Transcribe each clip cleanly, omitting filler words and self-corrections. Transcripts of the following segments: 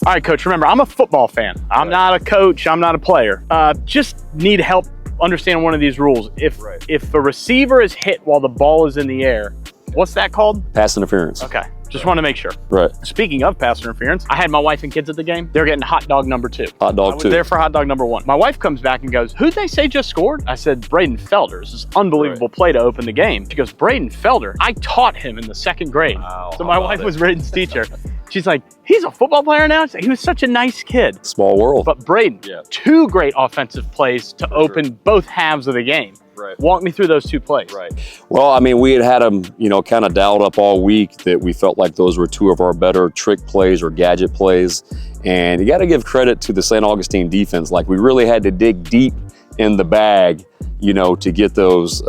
All right, Coach, remember, I'm a football fan. I'm not a coach. I'm not a player. Just need help understanding one of these rules. If a receiver is hit while the ball is in the air, what's that called? Pass interference. Okay. Just want to make sure. Right. Speaking of pass interference, I had my wife and kids at the game. They're getting hot dog number 2. Hot dog 2. I was there for hot dog number 1. My wife comes back and goes, who'd they say just scored? I said, Braden Felder. This is unbelievable play to open the game. She goes, Braden Felder? I taught him in the 2nd grade. Wow, so my wife was Braden's teacher. She's like, he's a football player now? He was such a nice kid. Small world. But Braden, 2 great offensive plays to open both halves of the game. Right. Walk me through those 2 plays. Right. Well, I mean, we had them, kind of dialed up all week that we felt like those were 2 of our better trick plays or gadget plays. And you got to give credit to the St. Augustine defense. Like, we really had to dig deep in the bag, to get those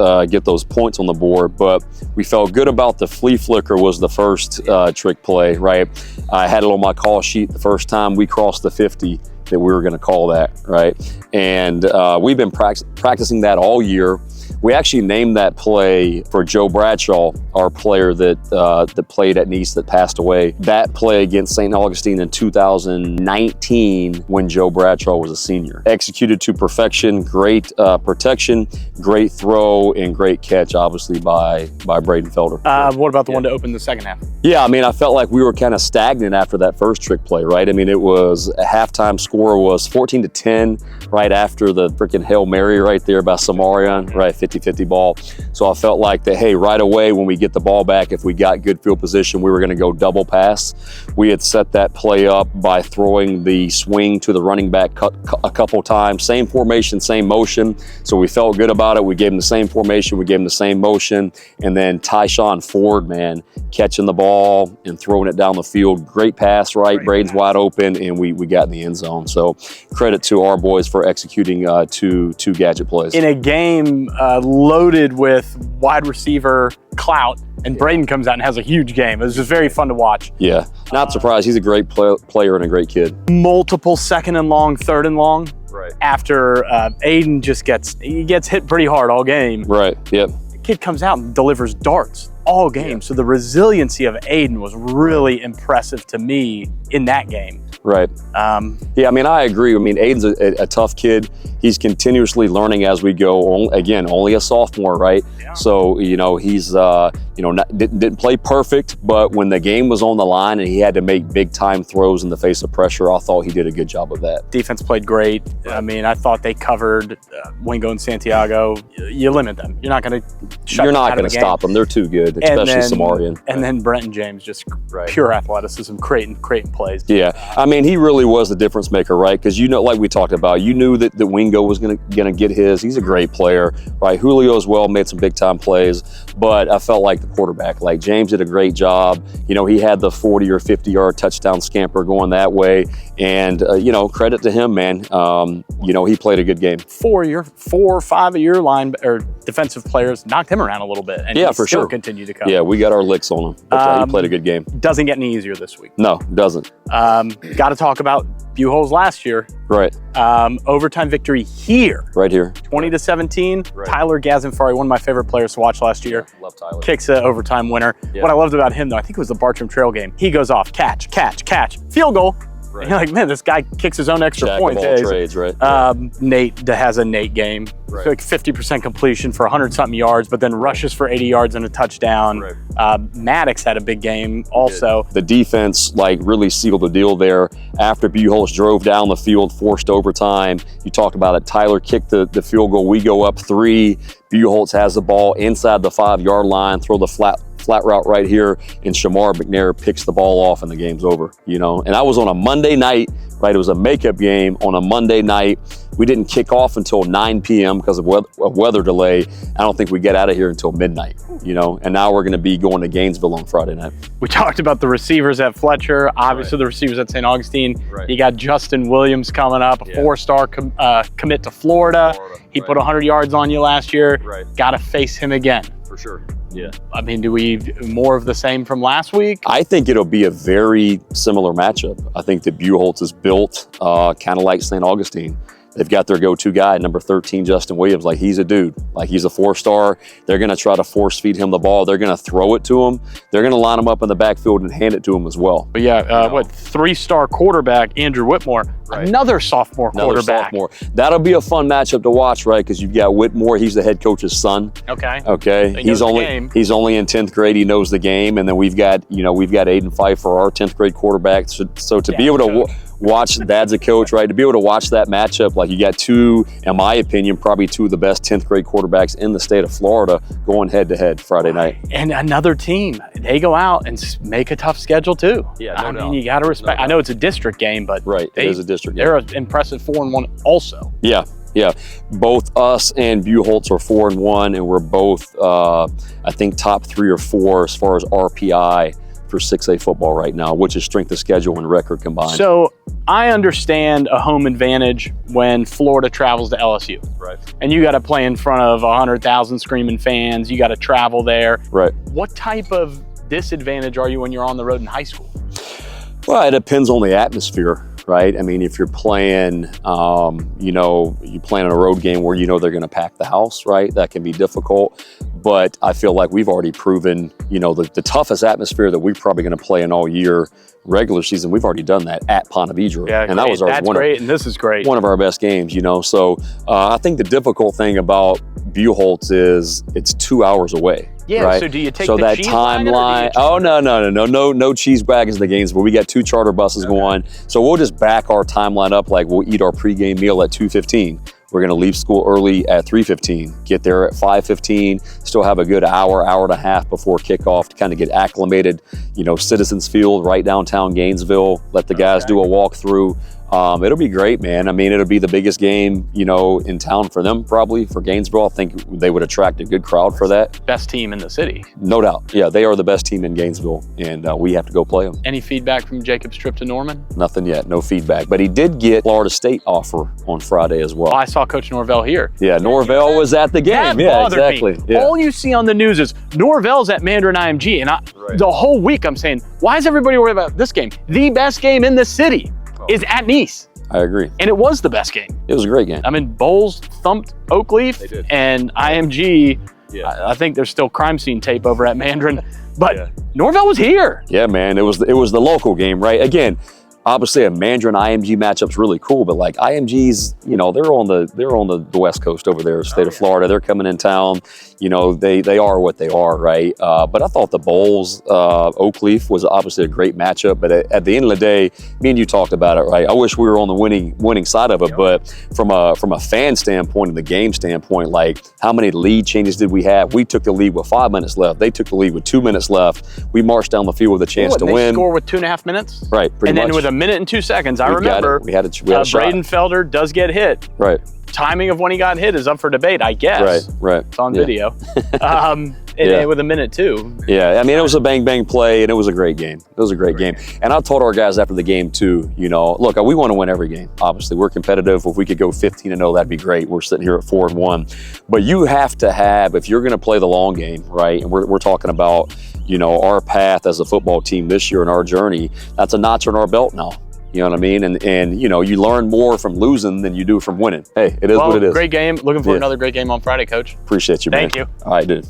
points on the board. But we felt good about the flea flicker was the first trick play, right? I had it on my call sheet the first time we crossed the 50 that we were going to call that, right? And we've been practicing that all year. We actually named that play for Joe Bradshaw, our player that played at Nice that passed away. That play against St. Augustine in 2019 when Joe Bradshaw was a senior. Executed to perfection, great protection, great throw, and great catch, obviously, by Braden Felder. What about the one to open the second half? Yeah, I mean, I felt like we were kind of stagnant after that first trick play, right? I mean, it was a halftime score was 14-10 right after the freaking Hail Mary right there by Samarian, right? 50-50 ball. So I felt like that, hey, right away when we get the ball back, if we got good field position, we were going to go double pass. We had set that play up by throwing the swing to the running back a couple times. Same formation, same motion. So we felt good about it. We gave him the same formation. We gave him the same motion. And then Tyshawn Ford, man, catching the ball and throwing it down the field. Great pass, right? Braden's wide open, and we got in the end zone. So credit to our boys for executing two gadget plays. In a game loaded with wide receiver clout, and Braden comes out and has a huge game. It was just very fun to watch. Yeah, not surprised. He's a great player and a great kid. Multiple 2nd and long, 3rd and long. Right. After Aiden just gets hit pretty hard all game. Right, yep. The kid comes out and delivers darts all game. So the resiliency of Aiden was really impressive to me in that game. Right. Yeah, I mean, I agree. I mean, Aiden's a tough kid. He's continuously learning as we go. Again, only a sophomore, right? Yeah. So, he's, didn't play perfect, but when the game was on the line and he had to make big time throws in the face of pressure, I thought he did a good job of that. Defense played great. Right. I mean, I thought they covered Wingo and Santiago. You limit them. You're not going to shut You're them not out going of to the stop them. They're too good, especially Samarian. And then Brent and James, just pure athleticism, creating plays. Yeah, I mean, he really was the difference maker, right? Because like we talked about, you knew that Wingo was gonna get his. He's a great player, right? Julio as well made some big time plays, but I felt like the quarterback, like James, did a great job. He had the 40 or 50 yard touchdown scamper going that way, and credit to him, man. He played a good game. 4 or 5 of your line or defensive players knocked him around a little bit, and yeah, for sure, continued to come. Yeah, we got our licks on him. He played a good game. Doesn't get any easier this week. No, doesn't. Got to talk about Buchholz last year. Right. Overtime victory here. Right here. 20-17. Right. Tyler Gazenfari, one of my favorite players to watch last year. Yeah, love Tyler. Kicks an overtime winner. Yeah. What I loved about him, though, I think it was the Bartram Trail game. He goes off, catch, field goal. Right. You're like, man, this guy kicks his own extra points. Jack of all trades, right? Nate has a Nate game. Right. Like 50% completion for 100-something yards, but then rushes for 80 yards and a touchdown. Right. Maddox had a big game also. The defense really sealed the deal there. After Buchholz drove down the field, forced overtime. You talked about it. Tyler kicked the field goal. We go up 3. Buchholz has the ball inside the 5-yard line, throw the flat route right here, and Shamar McNair picks the ball off and the game's over, And I was on a Monday night, right? It was a makeup game on a Monday night. We didn't kick off until 9 p.m. because of weather delay. I don't think we get out of here until midnight, And now we're going to be going to Gainesville on Friday night. We talked about the receivers at Fletcher, obviously the receivers at St. Augustine. Right. You got Justin Williams coming up, a 4-star commit to Florida. He put 100 yards on you last year. Right. Got to face him again. For sure. Yeah. I mean, do we more of the same from last week? I think it'll be a very similar matchup. I think that Buchholz is built kind of like St. Augustine. They've got their go-to guy, number 13, Justin Williams. Like, he's a dude. Like, he's a 4-star. They're going to try to force feed him the ball. They're going to throw it to him. They're going to line him up in the backfield and hand it to him as well. But yeah, 3-star quarterback, Andrew Whitmore, another sophomore quarterback. That'll be a fun matchup to watch, right? Because you've got Whitmore. He's the head coach's son. Okay. He's only in 10th grade. He knows the game. And then we've got Aiden Pfeiffer, our 10th grade quarterback. So to be able to watch, Dad's a coach, right? To be able to watch that matchup, like, you got two, in my opinion, probably two of the best 10th grade quarterbacks in the state of Florida going head to head Friday night. And another team, they go out and make a tough schedule too. Yeah, I mean, you got to respect. I know it's a district game, but it is a district game. They're an impressive 4-1 also. Yeah. Both us and Buchholz are 4-1, and we're both, I think, top 3 or 4 as far as RPI for 6A football right now, which is strength of schedule and record combined. So I understand a home advantage when Florida travels to LSU. Right. And you got to play in front of 100,000 screaming fans. You got to travel there. Right. What type of disadvantage are you when you're on the road in high school? Well, it depends on the atmosphere, right? I mean, if you're playing, you playing in a road game where they're going to pack the house, right? That can be difficult. But I feel like we've already proven, the toughest atmosphere that we're probably going to play in all year, regular season, we've already done that at Ponte Vedra. Yeah, and that was and this is great. One of our best games, So I think the difficult thing about Buchholz is it's 2 hours away. Yeah, right? So do you take so the that cheese timeline? Oh, no cheese wagons in the games, but we got 2 charter buses going. So we'll just back our timeline up, like we'll eat our pregame meal at 2:15. We're going to leave school early at 3:15, get there at 5:15, still have a good hour and a half before kickoff to kind of get acclimated. Citizens Field right downtown Gainesville, let the guys do a walkthrough. It'll be great, man. I mean, it'll be the biggest game, in town for them, probably for Gainesville. I think they would attract a good crowd for that. Best team in the city. No doubt. Yeah, they are the best team in Gainesville, and we have to go play them. Any feedback from Jacob's trip to Norman? Nothing yet, no feedback. But he did get Florida State offer on Friday as well. I saw Coach Norvell here. Yeah, Norvell was at the game. Yeah, exactly. Yeah. All you see on the news is Norvell's at Mandarin IMG, and the whole week I'm saying, why is everybody worried about this game? The best game in the city is at Nice. I agree. And it was the best game. It was a great game. I mean, Bowles thumped Oakleaf, and IMG, I think there's still crime scene tape over at Mandarin, but Norvell was here. Yeah, man, it was the local game, right? Again, obviously a Mandarin IMG matchup's really cool, but like IMG's, they're on the West Coast over there, state of Florida. They're coming in town. They are what they are, right? But I thought the Bowles, Oakleaf was obviously a great matchup. But at the end of the day, me and you talked about it, right? I wish we were on the winning side of it. But from a fan standpoint and the game standpoint, like how many lead changes did we have? We took the lead with 5 minutes left. They took the lead with 2 minutes left. We marched down the field with a chance to win. They score with 2.5 minutes? Right, pretty much. And then with a minute and 2 seconds, I remember we had a shot. Braden Felder does get hit. Right. Timing of when he got hit is up for debate, I guess. Right. It's on video. With a minute too. Yeah, I mean, it was a bang play, and it was a great game. It was a great game. And I told our guys after the game too, look, we want to win every game. Obviously, we're competitive. If we could go 15-0, that'd be great. We're sitting here at 4-1. But you have to have, if you're going to play the long game, right, and we're talking about, our path as a football team this year and our journey, that's a notch on our belt now. You know what I mean? And you learn more from losing than you do from winning. Hey, it is what it is. Great game. Looking for another great game on Friday, Coach. Appreciate you, man. Thank you. All right, dude.